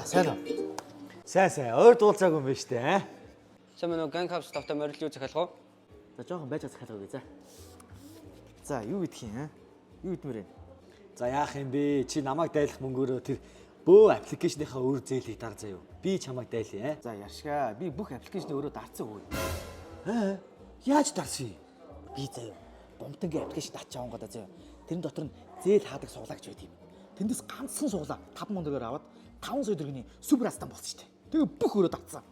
сайн уу? Сайн. Өөр дуулцаагүй юм байна штэ, аа. Сайн мөн ганг хавс тавтай морил юу захиалах уу? За жоохон байж захиалгаа гээ. За, юу идэх юм аа? Юу идмээр вэ? За яах юм бэ? Чи намайг дайлах мөнгөөрөө тэр бөө аппликейшныхаа өр зээлийг дар заяа. Би чамайг дайлъя. За Яршгаа, би бүх аппликейшнийг өөрөө дарцсан хөө. Яаж дарсан юм? Би заяа. Бомтонгийн аппликейшн татчаа онгодоо заяа. Тэрэн дотор нь зээл хаадаг суглаа гэж байт юм. Тэндээс ганцхан суглаа 5 мөнгөөр аваад 5 сая төгрөгийн супер астан болсон шүү дээ. Тэгээ бүх өрөө татсан.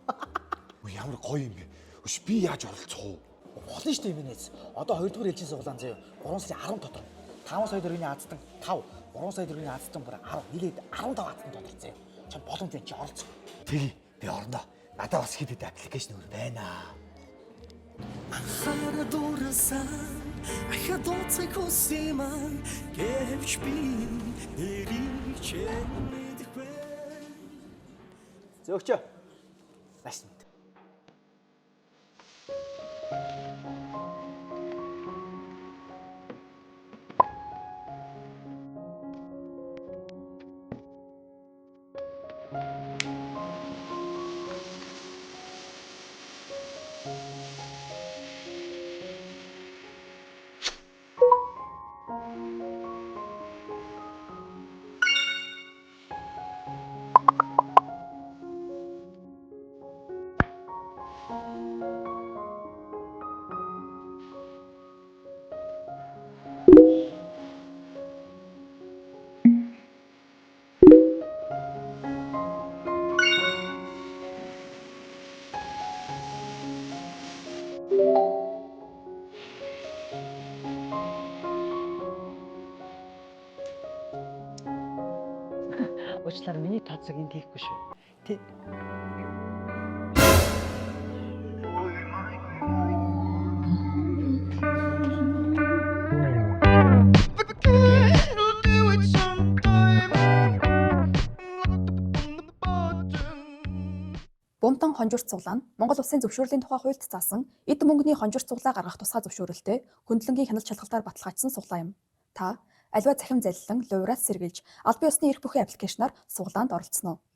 Ямар гоё юм бэ? Өш би яаж оролцох уу? Болно шүү дээ минийс. Одоо 2 дугаар ээлжийн суглаан заяа. 3 сая 10 дотор. 5 сая төгрөгийн аздан 5, 3 сая төгрөгийн аздан бүр 10, нийлээд 15 аздан дотор заяа. Чам боломж байна чи оролцох. Тэгье. Би орно. Надад бас хэд хэд аппликейшн өөр байна. Анхаарал дуурайсан ахад онцгой хүсэмэн гэвч би нэрийг чимэдэхгүй. Зөөгчөө. Маш мэд. Уучлаарай миний тооцоог энд хийхгүй шүү. Тэ. Бумтан хонжирт цуглаа нь Монгол Улсын зөвшөөрлийн тухай хуульд заасан эд мөнгөний хонжирт цуглаа гаргах тусгай зөвшөөрөлтэй хөндлөнгийн хяналт шалгалтаар баталгаажсан суглаа юм. Та аливаа захим залилан луураас сэргийлж албан ёсны эрх бүхий аппликейшнаар суглаанд оролцсон уу?